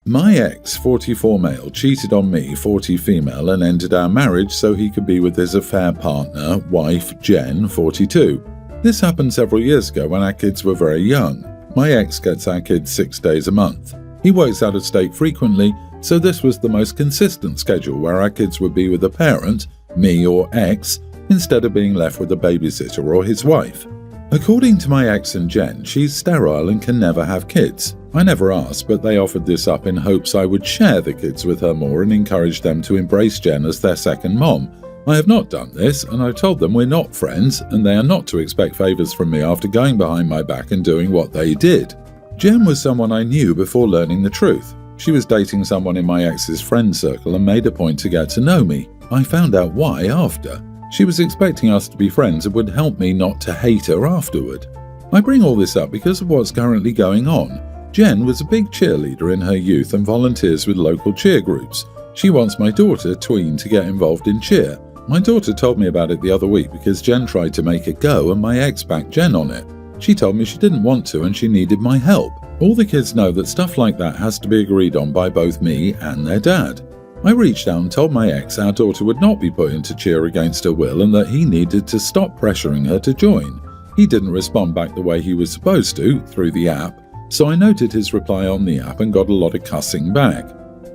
My ex, 44 male, cheated on me, 40 female, and ended our marriage so he could be with his affair partner, wife Jen, 42. This happened several years ago when our kids were very young. My ex gets our kids 6 days a month. He works out of state frequently, so this was the most consistent schedule where our kids would be with a parent, me or ex, instead of being left with a babysitter or his wife. According to my ex and Jen, she's sterile and can never have kids. I never asked, but they offered this up in hopes I would share the kids with her more and encourage them to embrace Jen as their second mom. I have not done this, and I've told them we're not friends, and they are not to expect favours from me after going behind my back and doing what they did. Jen was someone I knew before learning the truth. She was dating someone in my ex's friend circle and made a point to get to know me. I found out why after. She was expecting us to be friends and would help me not to hate her afterward. I bring all this up because of what's currently going on. Jen was a big cheerleader in her youth and volunteers with local cheer groups. She wants my daughter, Tween, to get involved in cheer. My daughter told me about it the other week because Jen tried to make it go and my ex backed Jen on it. She told me she didn't want to and she needed my help. All the kids know that stuff like that has to be agreed on by both me and their dad. I reached out and told my ex our daughter would not be put into cheer against her will and that he needed to stop pressuring her to join. He didn't respond back the way he was supposed to, through the app, so I noted his reply on the app and got a lot of cussing back.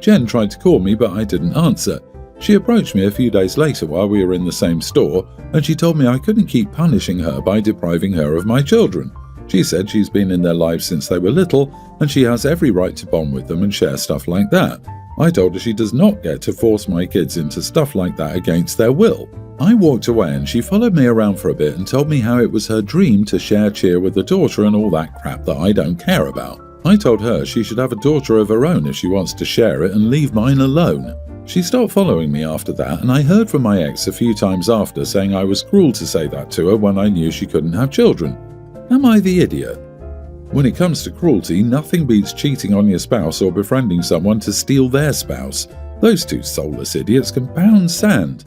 Jen tried to call me but I didn't answer. She approached me a few days later while we were in the same store and she told me I couldn't keep punishing her by depriving her of my children. She said she's been in their lives since they were little and she has every right to bond with them and share stuff like that. I told her she does not get to force my kids into stuff like that against their will. I walked away and she followed me around for a bit and told me how it was her dream to share cheer with a daughter and all that crap that I don't care about. I told her she should have a daughter of her own if she wants to share it and leave mine alone. She stopped following me after that and I heard from my ex a few times after saying I was cruel to say that to her when I knew she couldn't have children. Am I the idiot? When it comes to cruelty, nothing beats cheating on your spouse or befriending someone to steal their spouse. Those two soulless idiots can pound sand.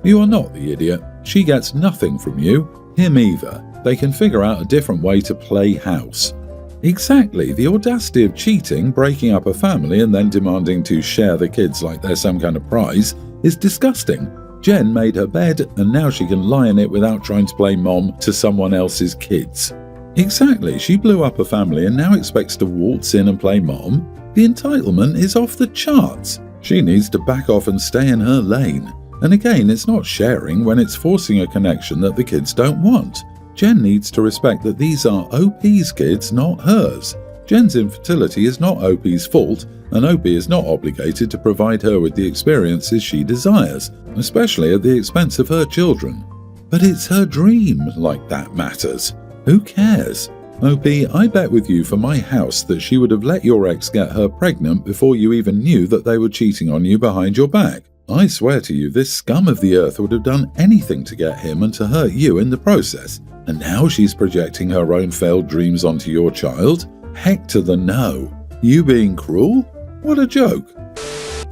You are not the idiot. She gets nothing from you. Him either. They can figure out a different way to play house. Exactly, the audacity of cheating, breaking up a family and then demanding to share the kids like they're some kind of prize is disgusting. Jen made her bed and now she can lie in it without trying to play mom to someone else's kids. Exactly, she blew up a family and now expects to waltz in and play mom. The entitlement is off the charts. She needs to back off and stay in her lane. And again, it's not sharing when it's forcing a connection that the kids don't want. Jen needs to respect that these are OP's kids, not hers. Jen's infertility is not OP's fault, and OP is not obligated to provide her with the experiences she desires, especially at the expense of her children. But it's her dream, like that matters. Who cares? OP, I bet with you for my house that she would have let your ex get her pregnant before you even knew that they were cheating on you behind your back. I swear to you, this scum of the earth would have done anything to get him and to hurt you in the process. And now she's projecting her own failed dreams onto your child? Heck to the no. You being cruel? What a joke.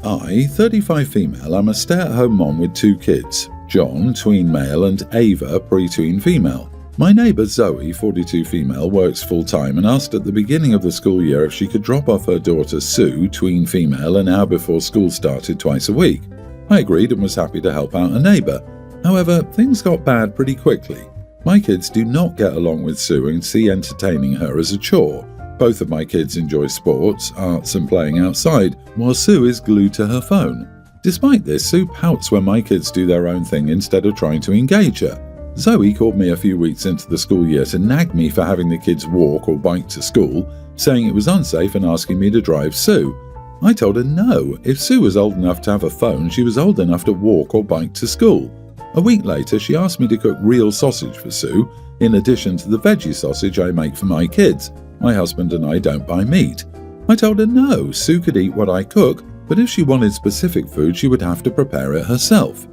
I, 35 female, am a stay-at-home mom with 2 kids, John, tween male, and Ava, pre-tween female. My neighbour Zoe, 42 female, works full-time and asked at the beginning of the school year if she could drop off her daughter Sue, tween female, an hour before school started twice a week. I agreed and was happy to help out a neighbour. However, things got bad pretty quickly. My kids do not get along with Sue and see entertaining her as a chore. Both of my kids enjoy sports, arts and playing outside, while Sue is glued to her phone. Despite this, Sue pouts when my kids do their own thing instead of trying to engage her. Zoe called me a few weeks into the school year to nag me for having the kids walk or bike to school, saying it was unsafe and asking me to drive Sue. I told her no, if Sue was old enough to have a phone, she was old enough to walk or bike to school. A week later, she asked me to cook real sausage for Sue, in addition to the veggie sausage I make for my kids. My husband and I don't buy meat. I told her no, Sue could eat what I cook, but if she wanted specific food, she would have to prepare it herself.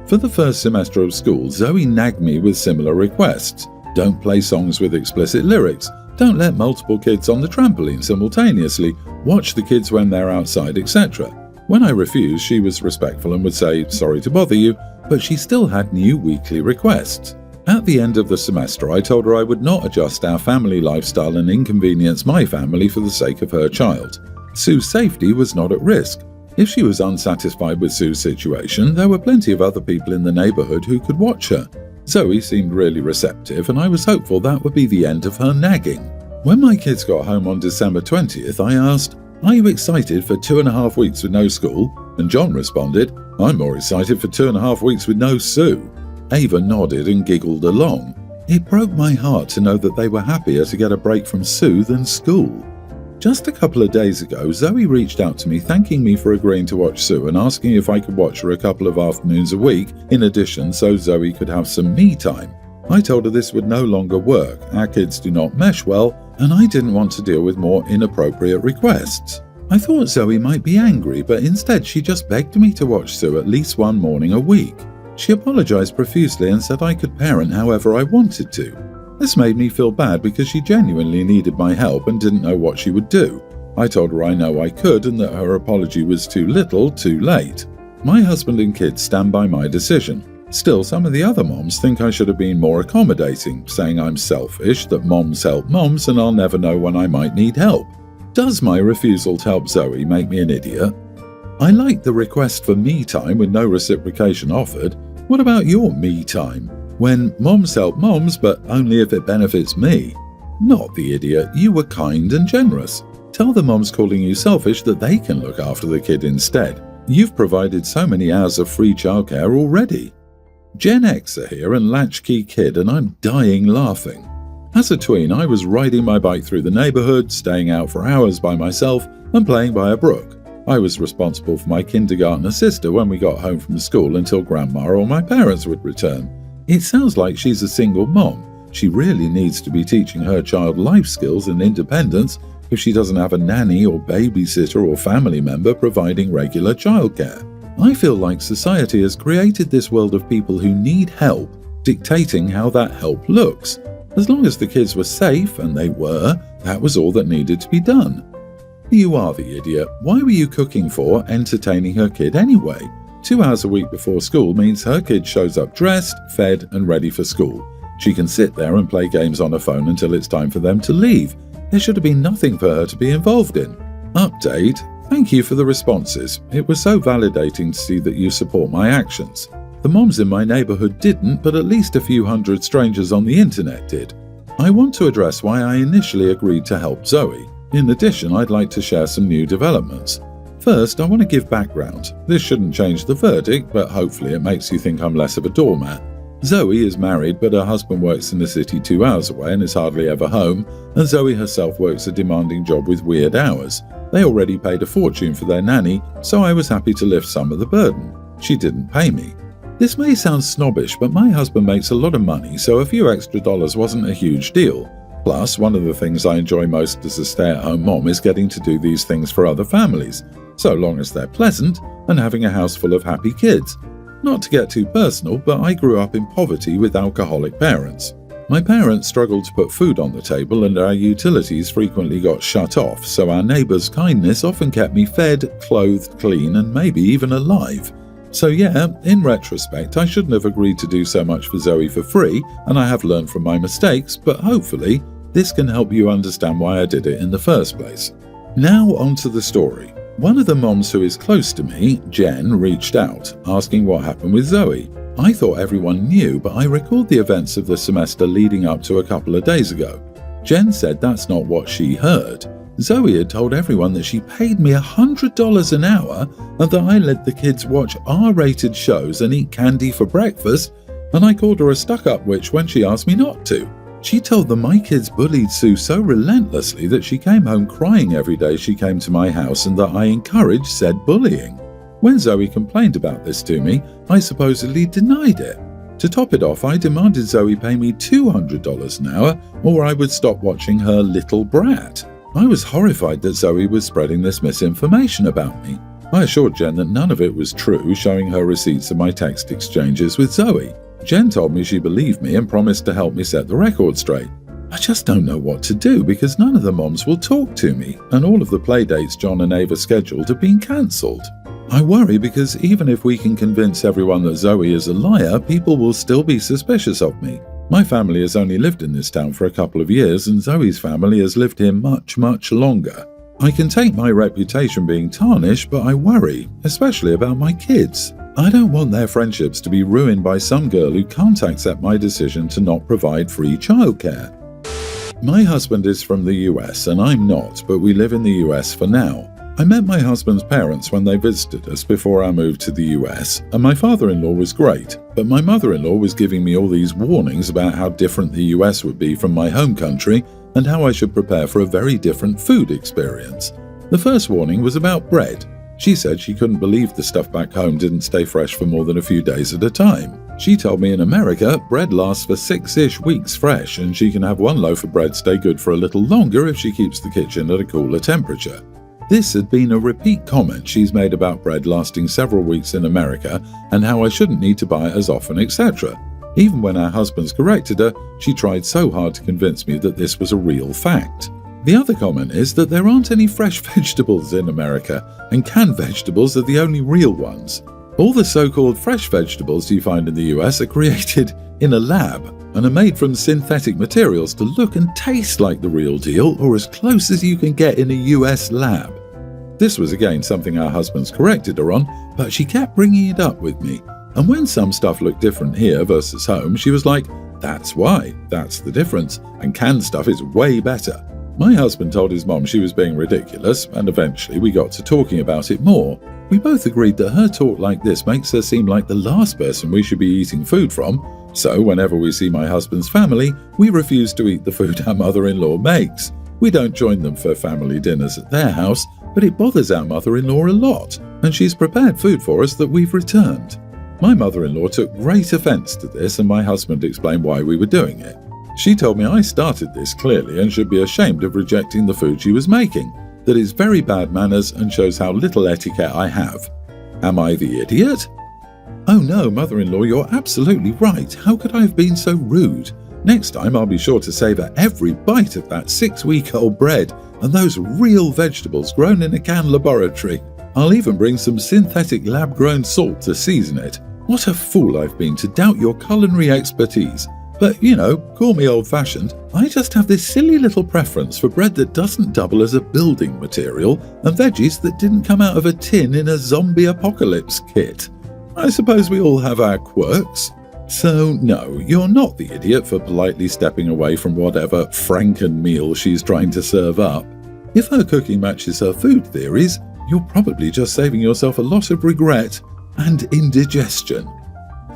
For the first semester of school, Zoe nagged me with similar requests. Don't play songs with explicit lyrics. Don't let multiple kids on the trampoline simultaneously. Watch the kids when they're outside, etc. When I refused, she was respectful and would say, sorry to bother you, but she still had new weekly requests. At the end of the semester, I told her I would not adjust our family lifestyle and inconvenience my family for the sake of her child. Sue's safety was not at risk. If she was unsatisfied with Sue's situation, there were plenty of other people in the neighborhood who could watch her. Zoe seemed really receptive, and I was hopeful that would be the end of her nagging. When my kids got home on December 20th, I asked, "Are you excited for 2.5 weeks with no school?" And John responded, "I'm more excited for 2.5 weeks with no Sue." Ava nodded and giggled along. It broke my heart to know that they were happier to get a break from Sue than school. Just a couple of days ago, Zoe reached out to me thanking me for agreeing to watch Sue and asking if I could watch her a couple of afternoons a week in addition so Zoe could have some me time. I told her this would no longer work, our kids do not mesh well, and I didn't want to deal with more inappropriate requests. I thought Zoe might be angry, but instead she just begged me to watch Sue at least one morning a week. She apologized profusely and said I could parent however I wanted to. This made me feel bad because she genuinely needed my help and didn't know what she would do. I told her I know I could and that her apology was too little, too late. My husband and kids stand by my decision. Still, some of the other moms think I should have been more accommodating, saying I'm selfish, that moms help moms and I'll never know when I might need help. Does my refusal to help Zoe make me an idiot? I like the request for me time with no reciprocation offered. What about your me time? When moms help moms, but only if it benefits me. Not the idiot, you were kind and generous. Tell the moms calling you selfish that they can look after the kid instead. You've provided so many hours of free childcare already. Gen Xer here and latchkey kid, and I'm dying laughing. As a tween, I was riding my bike through the neighborhood, staying out for hours by myself and playing by a brook. I was responsible for my kindergartner sister when we got home from school until grandma or my parents would return. It sounds like she's a single mom. She really needs to be teaching her child life skills and independence if she doesn't have a nanny or babysitter or family member providing regular childcare. I feel like society has created this world of people who need help, dictating how that help looks. As long as the kids were safe, and they were, that was all that needed to be done. You are the idiot. Why were you cooking for, entertaining her kid anyway? 2 hours a week before school means her kid shows up dressed, fed, and ready for school. She can sit there and play games on her phone until it's time for them to leave. There should have been nothing for her to be involved in. Update. Thank you for the responses. It was so validating to see that you support my actions. The moms in my neighborhood didn't, but at least a few hundred strangers on the internet did. I want to address why I initially agreed to help Zoe. In addition, I'd like to share some new developments. First, I want to give background. This shouldn't change the verdict, but hopefully it makes you think I'm less of a doormat. Zoe is married, but her husband works in the city 2 hours away and is hardly ever home, and Zoe herself works a demanding job with weird hours. They already paid a fortune for their nanny, so I was happy to lift some of the burden. She didn't pay me. This may sound snobbish, but my husband makes a lot of money, so a few extra dollars wasn't a huge deal. Plus, one of the things I enjoy most as a stay-at-home mom is getting to do these things for other families, so long as they're pleasant, and having a house full of happy kids. Not to get too personal, but I grew up in poverty with alcoholic parents. My parents struggled to put food on the table and our utilities frequently got shut off, so our neighbours' kindness often kept me fed, clothed, clean, and maybe even alive. So yeah, in retrospect, I shouldn't have agreed to do so much for Zoe for free, and I have learned from my mistakes, but hopefully, this can help you understand why I did it in the first place. Now on to the story. One of the moms who is close to me, Jen, reached out, asking what happened with Zoe. I thought everyone knew, but I recalled the events of the semester leading up to a couple of days ago. Jen said that's not what she heard. Zoe had told everyone that she paid me $100 an hour and that I let the kids watch R-rated shows and eat candy for breakfast, and I called her a stuck-up witch when she asked me not to. She told them my kids bullied Sue so relentlessly that she came home crying every day she came to my house and that I encouraged said bullying. When Zoe complained about this to me, I supposedly denied it. To top it off, I demanded Zoe pay me $200 an hour or I would stop watching her little brat. I was horrified that Zoe was spreading this misinformation about me. I assured Jen that none of it was true, showing her receipts of my text exchanges with Zoe. Jen told me she believed me and promised to help me set the record straight. I just don't know what to do because none of the moms will talk to me, and all of the playdates John and Ava scheduled have been cancelled. I worry because even if we can convince everyone that Zoe is a liar, people will still be suspicious of me. My family has only lived in this town for a couple of years, and Zoe's family has lived here much, much longer. I can take my reputation being tarnished, but I worry, especially about my kids. I don't want their friendships to be ruined by some girl who can't accept my decision to not provide free childcare. My husband is from the US and I'm not, but we live in the US for now. I met my husband's parents when they visited us before our move to the US, and my father-in-law was great, but my mother-in-law was giving me all these warnings about how different the US would be from my home country and how I should prepare for a very different food experience. The first warning was about bread. She said she couldn't believe the stuff back home didn't stay fresh for more than a few days at a time. She told me in America, bread lasts for 6-ish weeks fresh, and she can have one loaf of bread stay good for a little longer if she keeps the kitchen at a cooler temperature. This had been a repeat comment she's made about bread lasting several weeks in America and how I shouldn't need to buy it as often, etc. Even when our husbands corrected her, she tried so hard to convince me that this was a real fact. The other comment is that there aren't any fresh vegetables in America, and canned vegetables are the only real ones. All the so-called fresh vegetables you find in the US are created in a lab and are made from synthetic materials to look and taste like the real deal, or as close as you can get in a US lab. This was again something our husbands corrected her on, but she kept bringing it up with me. And when some stuff looked different here versus home, she was like, "That's why, that's the difference, and canned stuff is way better." My husband told his mom she was being ridiculous, and eventually we got to talking about it more. We both agreed that her talk like this makes her seem like the last person we should be eating food from, so whenever we see my husband's family, we refuse to eat the food our mother-in-law makes. We don't join them for family dinners at their house, but it bothers our mother-in-law a lot, and she's prepared food for us that we've returned. My mother-in-law took great offense to this, and my husband explained why we were doing it. She told me I started this clearly and should be ashamed of rejecting the food she was making, that is very bad manners and shows how little etiquette I have. Am I the idiot? Oh no, mother-in-law, you're absolutely right. How could I have been so rude? Next time I'll be sure to savour every bite of that 6-week-old bread and those real vegetables grown in a canned laboratory. I'll even bring some synthetic lab-grown salt to season it. What a fool I've been to doubt your culinary expertise. But, you know, call me old-fashioned, I just have this silly little preference for bread that doesn't double as a building material and veggies that didn't come out of a tin in a zombie apocalypse kit. I suppose we all have our quirks. So, no, you're not the idiot for politely stepping away from whatever Franken meal she's trying to serve up. If her cooking matches her food theories, you're probably just saving yourself a lot of regret and indigestion.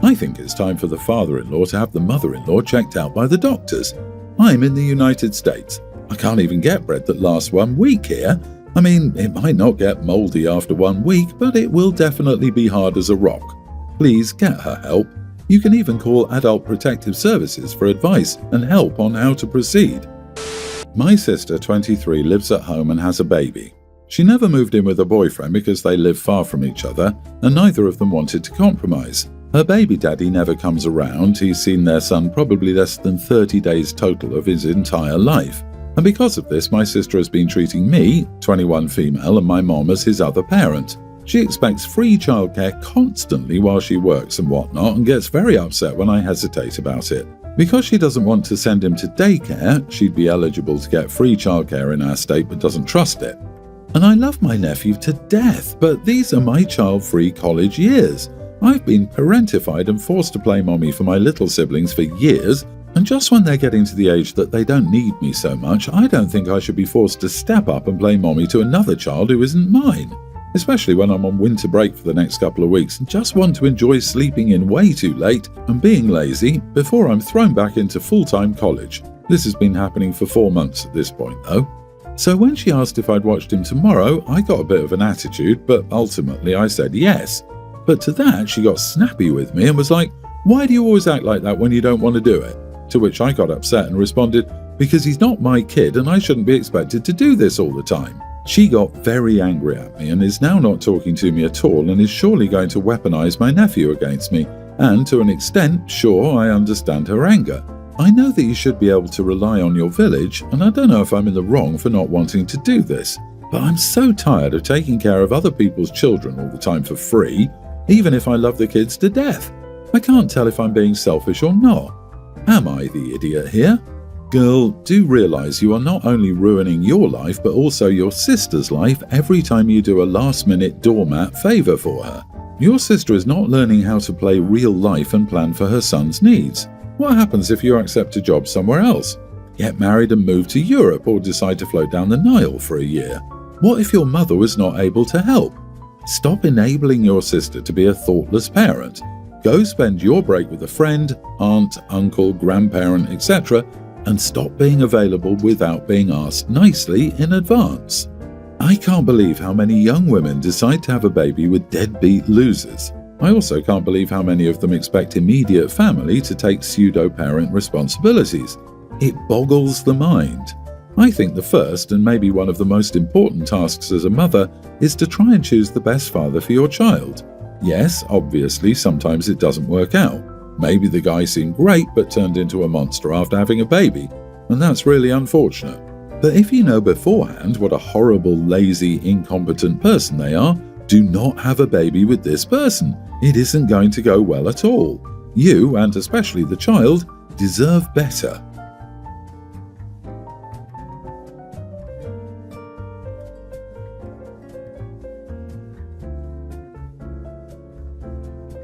I think it's time for the father-in-law to have the mother-in-law checked out by the doctors. I'm in the United States. I can't even get bread that lasts 1 week here. I mean, it might not get mouldy after 1 week, but it will definitely be hard as a rock. Please get her help. You can even call Adult Protective Services for advice and help on how to proceed. My sister, 23, lives at home and has a baby. She never moved in with her boyfriend because they live far from each other, and neither of them wanted to compromise. Her baby daddy never comes around. He's seen their son probably less than 30 days total of his entire life. And because of this, my sister has been treating me, 21 female, and my mom as his other parent. She expects free childcare constantly while she works and whatnot, and gets very upset when I hesitate about it. Because she doesn't want to send him to daycare, she'd be eligible to get free childcare in our state but doesn't trust it. And I love my nephew to death, but these are my child-free college years. I've been parentified and forced to play mommy for my little siblings for years, and just when they're getting to the age that they don't need me so much, I don't think I should be forced to step up and play mommy to another child who isn't mine. Especially when I'm on winter break for the next couple of weeks and just want to enjoy sleeping in way too late and being lazy before I'm thrown back into full-time college. This has been happening for 4 months at this point, though. So when she asked if I'd watched him tomorrow, I got a bit of an attitude, but ultimately I said yes. But to that, she got snappy with me and was like, "Why do you always act like that when you don't want to do it?" To which I got upset and responded, "Because he's not my kid and I shouldn't be expected to do this all the time." She got very angry at me and is now not talking to me at all and is surely going to weaponize my nephew against me. And to an extent, sure, I understand her anger. I know that you should be able to rely on your village, and I don't know if I'm in the wrong for not wanting to do this. But I'm so tired of taking care of other people's children all the time for free, even if I love the kids to death. I can't tell if I'm being selfish or not. Am I the idiot here? Girl, do realize you are not only ruining your life but also your sister's life every time you do a last-minute doormat favor for her. Your sister is not learning how to play real life and plan for her son's needs. What happens if you accept a job somewhere else? Get married and move to Europe or decide to float down the Nile for a year? What if your mother was not able to help? Stop enabling your sister to be a thoughtless parent. Go spend your break with a friend, aunt, uncle, grandparent, etc., and stop being available without being asked nicely in advance. I can't believe how many young women decide to have a baby with deadbeat losers. I also can't believe how many of them expect immediate family to take pseudo-parent responsibilities. It boggles the mind. I think the first and maybe one of the most important tasks as a mother is to try and choose the best father for your child. Yes, obviously, sometimes it doesn't work out. Maybe the guy seemed great but turned into a monster after having a baby, and that's really unfortunate. But if you know beforehand what a horrible, lazy, incompetent person they are, do not have a baby with this person. It isn't going to go well at all. You, and especially the child, deserve better.